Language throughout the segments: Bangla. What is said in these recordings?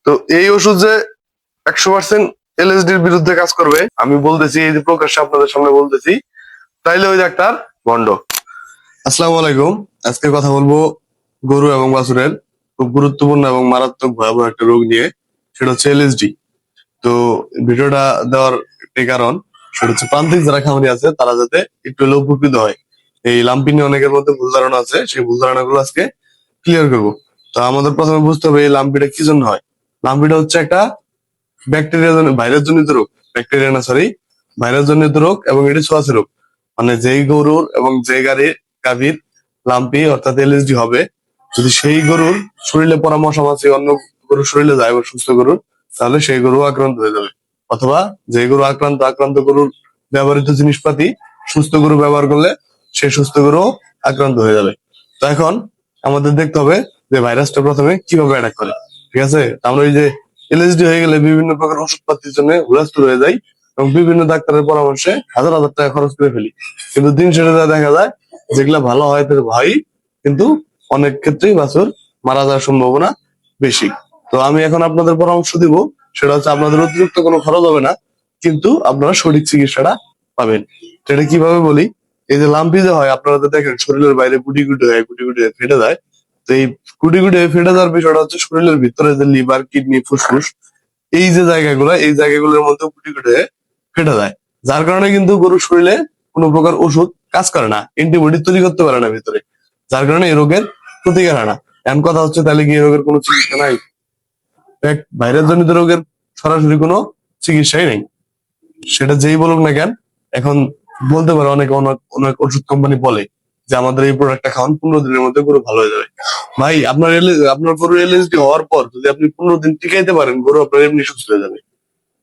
তো এই ওষুধ যে 100% এলএসডির বিরুদ্ধে কাজ করবে আমি বলতেছি, এই যে প্রকাশ্যে আপনাদের সামনে বলতেছি, তাইলে ওই ডাক্তার ভণ্ড। আসসালামু আলাইকুম। আজকে কথা বলবো গরু এবং বাছুরের খুব গুরুত্বপূর্ণ এবং মারাত্মক ভয়াবহ একটা রোগ নিয়ে, সেটা হচ্ছে এলএসডি। তো ভিডিওটা দেওয়ার একটাই কারণ, সেটা হচ্ছে প্রান্তিক যারা খামারি আছে তারা যাতে একটু হলেও উপকৃত হয়। এই লাম্পি নিয়ে অনেকের মধ্যে ভুল ধারণা আছে, সেই ভুল ধারণাগুলো আজকে ক্লিয়ার করবো। তো আমাদের প্রথমে বুঝতে হবে এই লাম্পিটা কি জন্য হয়। লাম্পিটা হচ্ছে একটা ব্যাকটেরিয়া ভাইরাস জনিত রোগ, ব্যাকটেরিয়া না সরি, ভাইরাস জনিত রোগ, এবং এটি ছোঁয়াচে রোগ। মানে যেই গরুর এবং যে গাভীর লাম্পি অর্থাৎ এলএসডি হবে, যদি সেই গরুর শরীরে পড়া মশা মাছি অন্য গরুর শরীরে যায় এবং সুস্থ গরুর, তাহলে সেই গরু আক্রান্ত হয়ে যাবে। অথবা যে গরু আক্রান্ত গরুর ব্যবহৃত জিনিসপাতি সুস্থ গরু ব্যবহার করলে সেই সুস্থ গরু আক্রান্ত হয়ে যাবে। তো এখন আমাদের দেখতে হবে যে ভাইরাসটা প্রথমে কিভাবে অ্যাটাক করে। ঠিক আছে, আমরা ওই যে এলএসডি হয়ে গেলে বিভিন্ন প্রকার ওষুধপাতির জন্য হুলস্থুল হয়ে যায় এবং বিভিন্ন ডাক্তারের পরামর্শে হাজার হাজার টাকা খরচ করে ফেলি। কিন্তু দিন শেষে যা দেখা যায়, যেগুলা ভালো হয় তার ভাই, কিন্তু অনেক ক্ষেত্রেই বাছুর মারা যাওয়ার সম্ভাবনা বেশি। তো আমি এখন আপনাদের পরামর্শ দিব, সেটা হচ্ছে আপনাদের অতিরিক্ত কোনো খরচ হবে না, কিন্তু আপনারা সঠিক চিকিৎসাটা পাবেন। সেটা কিভাবে বলি, এই যে লাম্পি যে হয়, আপনারা তো দেখেন শরীরের বাইরে গুটি গুটি হয়ে ফেটে যায়। তো এই গুটি গুটি হয়ে ফেটে যাওয়ার বিষয়টা হচ্ছে শরীরের ভিতরে যে লিভার, কিডনি, ফুসফুস, এই যে জায়গাগুলো, এই জায়গাগুলোর মধ্যে গুটি গুটি হয়ে ফেটে যায়। যার কারণে কিন্তু গরুর শরীরে কোনো প্রকার ওষুধ কাজ করে না, অ্যান্টিবডি তৈরি করতে পারে না ভিতরে। যার কারণে এই রোগের প্রতিকার হয় না। এমন কথা হচ্ছে, তাহলে কি এই রোগের কোনো চিকিৎসা নাই? ভাইরাস জনিত রোগের সরাসরি কোনো চিকিৎসাই নেই, সেটা যেই বলুক না কেন। এখন বলতে পারে অনেক অনেক অনেক ওষুধ কোম্পানি বলে যে আমাদের এই প্রোডাক্টটা খাওয়ান, 15 দিনের মধ্যে গরু ভালো হয়ে যাবে। ভাই, আপনার গরু এলএসডি হওয়ার পর যদি আপনি 15 দিন টিকাইতে পারেন, গরু আপনার এমনি সুস্থ হয়ে যাবে।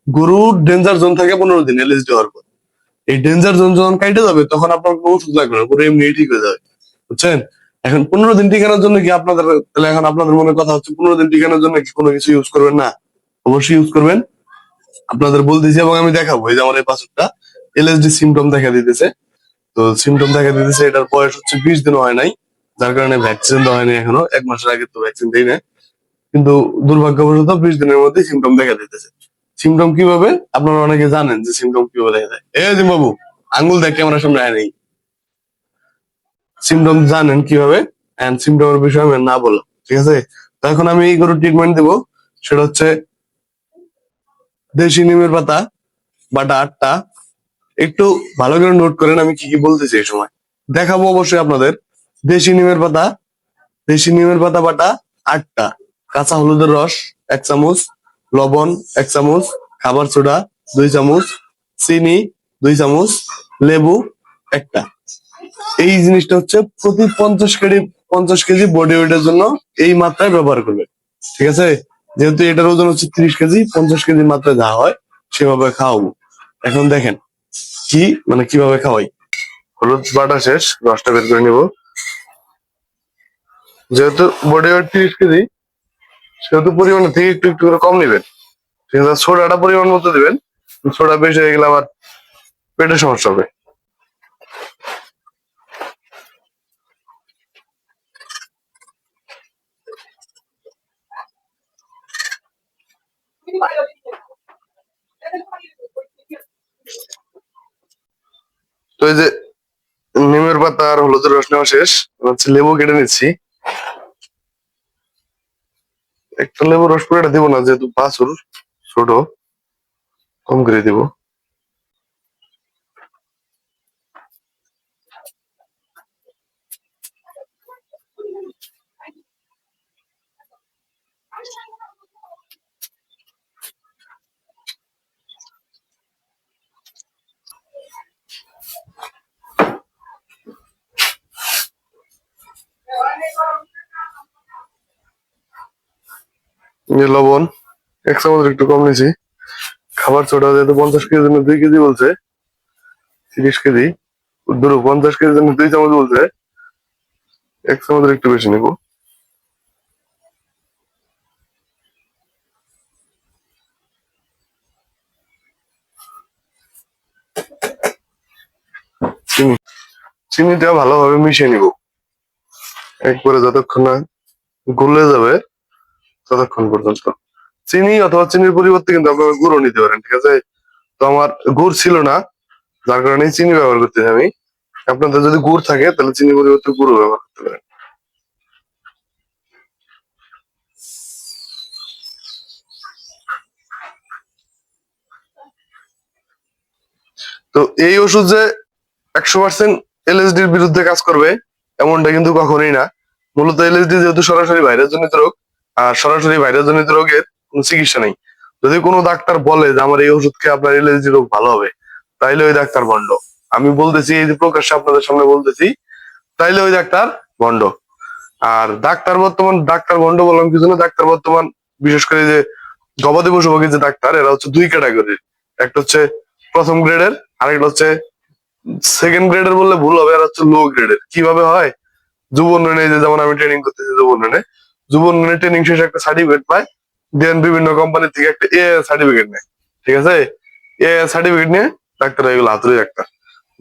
গরুর ডেঞ্জার জোন থাকে 15 দিন এলএসডি হওয়ার পর। এই ডেঞ্জার জোন যখন কাটে যাবে, তখন আপনার কোনো ওষুধ লাগবে না, গরু এমনি ঠিক হয়ে যাবে। বুঝছেন? এখন 15 দিন টিকানোর জন্য কি আপনাদের, তাহলে এখন আপনাদের মনে কথা হচ্ছে 15 দিন টিকানোর জন্য কি কোনো কিছু ইউজ করবেন না? অবশ্যই ইউজ করবেন। আপনাদের বলতেছি এবং আমি দেখাবো, এই যে আমার এই বাছুরটা এলএসডি সিমটম দেখা দিতেছে। তো সিমটম দেখা দিতেছে, এটার বয়স হচ্ছে 20 দিনও হয় নাই, যার কারণে ভ্যাকসিন দেওয়া হয়নি এখনো। 1 মাসের আগে তো ভ্যাকসিন দেই না, কিন্তু দুর্ভাগ্যবশত 20 দিনের মধ্যে সিমটম দেখা দিতেছে। সিমটম কিভাবে, আপনারা অনেকে জানেন যে সিমটম কিভাবে দেখা যায়। এই জিম বাবু, আঙ্গুল দেখ ক্যামেরার সামনে আয় নেই। সিমটম জানেন কিভাবে, এন্ড সিমটমের বিষয়ে আমি না বললাম, ঠিক আছে? তো এখন আমি এই গরুর ট্রিটমেন্ট দেবো, সেটা হচ্ছে দেশি নিমের পাতা বাটা 8টা। একটু ভালো করে নোট করেন আমি কি কি বলতেছি এই সময়। দেখাবো অবশ্যই আপনাদের। দেশি নিমের পাতা, দেশি নিমের পাতা বাটা 8টা, কাঁচা হলুদের রস 1 চামচ, লবণ 1 চামচ, খাবার সোডা 2 চামচ, চিনি 2 চামচ, লেবু একটা। এই জিনিসটা হচ্ছে প্রতি 50 কেজি বডি ওয়েটের জন্য এই মাত্রায় ব্যবহার করবে। ঠিক আছে? যেহেতু এটার ওজন হচ্ছে 30 কেজি, 50 কেজির মাত্রায় যা হয় সেভাবে খাওয়াবো। এখন দেখেন কি মানে কিভাবে খাওয়াই। হলুদ বাটা শেষ, রসটা বের করে নিব। যেহেতু বডি ওয়েট 30 কেজি, সেহেতু পরিমাণের থেকে একটু একটু করে কম নেবেন। ঠিক আছে? সোডাটা পরিমাণ মতো দিবেন, সোডা বেশি হয়ে গেলে আবার পেটের সমস্যা হবে। তো এই যে নিমের পাতা আর হলুদের রস নেওয়া শেষ, হচ্ছে লেবু কেটে নিচ্ছি। একটা লেবু রস পুরোটা দিব না, যেহেতু বাছুর ছোট, কম করে দিব। লবণ 1 চামচ একটু কম নিয়েছি। খাবার ছোটা যেহেতু 50 কেজির জন্য 2 কেজি বলছে, 30 কেজি ধরো, 50 কেজির জন্য 2 চামচ বলছে, 1 চামচের একটু বেশি নিবো। চিনি, চিনিটা ভালোভাবে মিশিয়ে নিব একবারে, যতক্ষণ না গলে যাবে ততক্ষণ পর্যন্ত। চিনি অথবা চিনির পরিবর্তে কিন্তু আপনারা গুঁড়ো নিতে পারেন, ঠিক আছে। তো আমার গুড় ছিল না, যার কারণে চিনি ব্যবহার করতেছি আমি। আপনাদের যদি গুড় থাকে তাহলে চিনির পরিবর্তে গুঁড়ো ব্যবহার করতে পারেন। তো এই ওষুধ যে 100% এলএসডির বিরুদ্ধে কাজ করবে এমনটা কিন্তু কখনোই না। মূলত এলএসডি যেহেতু সরাসরি ভাইরাস জনিত রোগ, আর সরাসরি ভাইরাস জনিত রোগের কোনো চিকিৎসা নেই। যদি কোনো ডাক্তার বলে যে আমার এই ওষুধ খেয়ে আপনার এলএসডি রোগ ভালো হবে, তাইলে ওই ডাক্তার ভণ্ড। আমি বলতেছি, এই যে প্রকাশ্যে আপনাদের সামনে বলতেছি, তাইলে ওই ডাক্তার ভণ্ড। আর ডাক্তার ভণ্ড বললাম কি জন্য, ডাক্তার বর্তমান বিশেষ করে যে গবাদি পশু ভোগী যে ডাক্তার, এরা হচ্ছে দুই ক্যাটাগরির। একটা হচ্ছে প্রথম গ্রেডের, আরেকটা হচ্ছে সেকেন্ড গ্রেডের বললে ভুল হবে, আর হচ্ছে লো গ্রেডের। কিভাবে হয়, যুব উন্নয়নে, এই যে যেমন আমি ট্রেনিং করতেছি যুব উন্নয়নে ট্রেনিং শেষে একটা সার্টিফিকেট পায়, দেন বিভিন্ন কোম্পানি থেকে একটা এ সার্টিফিকেট নেয়, ঠিক আছে। এ সার্টিফিকেট নিয়ে ডাক্তার হয়ে গেল হাতুড়ি ডাক্তার।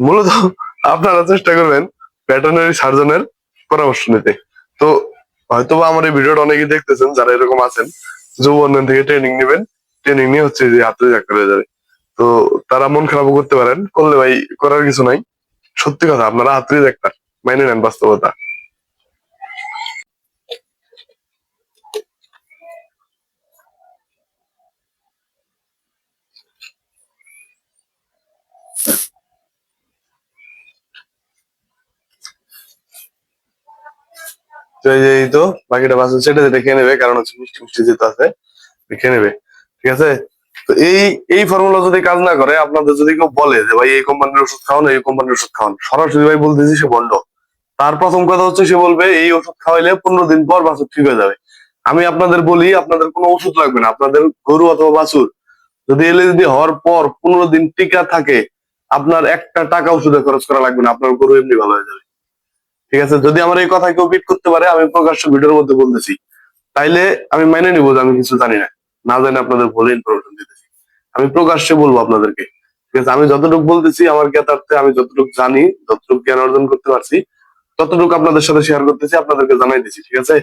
মূলত আপনারা চেষ্টা করবেন ভেটেরিনারি সার্জনের পরামর্শ নিতে। তো হয়তোবা আমার এই ভিডিওটা অনেকেই দেখতেছেন যারা এরকম আছেন, যুব উন্নয়ন থেকে ট্রেনিং নেবেন, ট্রেনিং নিয়ে হচ্ছে যে হাতুড়ি ডাক্তার হয়ে যাবে। তো তারা মন খারাপও করতে পারেন, করলে ভাই করার কিছু নাই। সত্যি কথা, আপনারা হাতুড়ি ডাক্তার, মাইনে নেন বাস্তবতা। তো এই তো বাকিটা বাস সেটা যেটা খেয়ে নেবে, কারণ হচ্ছে মিষ্টি মিষ্টি যেটা আছে খেয়ে নেবে, ঠিক আছে। তো এই ফর্মুলা যদি কাজ না করে, আপনাদের যদি কেউ বলে যে ভাই এই কোম্পানির ওষুধ খাওয়ান, এই কোম্পানির ওষুধ খাওয়ান, সরাসরি ভাই বলতেছি সে ভণ্ড। তার প্রথম কথা হচ্ছে সে বলবে এই ওষুধ খাওয়াইলে 15 দিন পর বাছুর ঠিক হয়ে যাবে। আমি আপনাদের বলি, আপনাদের কোনো ওষুধ লাগবে না। আপনাদের গরু অথবা বাছুর যদি এলএসডি হওয়ার পর 15 দিন টিকা থাকে, আপনার একটা টাকা ওষুধে খরচ করা লাগবে না, আপনার গরু এমনি ভালো হয়ে যাবে, ঠিক আছে। যদি আমার এই কথা কেউ বিট করতে পারে, আমি প্রকাশ্য ভিডিওর মধ্যে বলতেছি, তাইলে আমি মেনে নিবো যে আমি কিছু জানি না, না জানি আপনাদের ভুল ইনফরমেশন দিতেছি। আমি প্রকাশ্যে বলবো আপনাদেরকে, ঠিক আছে। আমি যতটুকু বলতেছি আমার জ্ঞাতার্থে, আমি যতটুকু জানি, যতটুকু জ্ঞান অর্জন করতে পারছি, ততটুকু আপনাদের সাথে শেয়ার করতেছি, আপনাদেরকে জানাই দিচ্ছি, ঠিক আছে।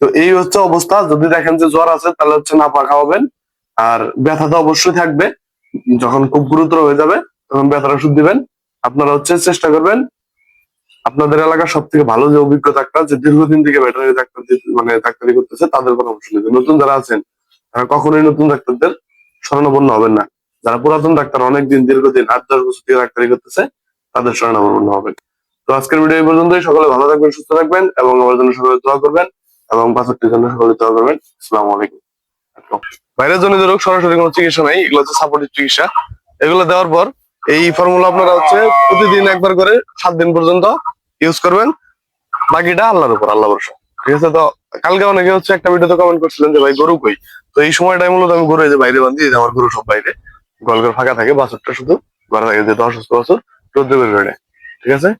তো এই হচ্ছে অবস্থা। যদি দেখেন যে জ্বর আছে, তাহলে হচ্ছে নাপা খাওয়াবেন। আর ব্যথা তো অবশ্যই থাকবে, যখন খুব গুরুতর হয়ে যাবে তখন ব্যথার ওষুধ দিবেন। আপনারা হচ্ছে চেষ্টা করবেন আপনাদের এলাকার সব থেকে ভালো যে অভিজ্ঞ ডাক্তার, যে দীর্ঘদিন থেকে ভেটেরিনারি ডাক্তার মানে ডাক্তারি করতেছে, তাদের পরামর্শ নিতে। নতুন যারা আছেন তারা কখনোই নতুন ডাক্তারদের শরণাপন্ন হবেন না। যারা পুরাতন ডাক্তার, অনেকদিন দীর্ঘদিন 8-10 বছর থেকে ডাক্তারি করতেছে, তাদের শরণাপন্ন হবেন। তো আজকের ভিডিও এই পর্যন্তই। সকলে ভালো থাকবেন, সুস্থ থাকবেন, এবং আমার জন্য সকলে দোয়া করবেন, এবং বাচ্চাটির জন্য সকলে দোয়া করবেন। আসসালামু আলাইকুম। ভাইরাস জনিত রোগ সরাসরি কোনো চিকিৎসা নাই, এগুলো হচ্ছে সাপোর্টিভ চিকিৎসা। এগুলো দেওয়ার পর এই ফর্মুলা আপনারা হচ্ছে প্রতিদিন একবার করে 7 দিন পর্যন্ত ইউজ করবেন। বাকিটা আল্লাহর উপর, আল্লাহ ভরসা, ঠিক আছে। তো কালকে অনেকে হচ্ছে একটা ভিডিওতে কমেন্ট করছিলেন যে ভাই গরু কই। তো এই সময়টাই মূলত আমি গরু এই যে বাইরে বান্ধি, এই যে আমার গরু সব বাইরে, গোয়াল ঘর ফাঁকা থাকে, বাছুরটা শুধু ঘরে থাকে, যেহেতু অসুস্থ বাছুর, রোদ্রে বের করে নেয়, ঠিক আছে।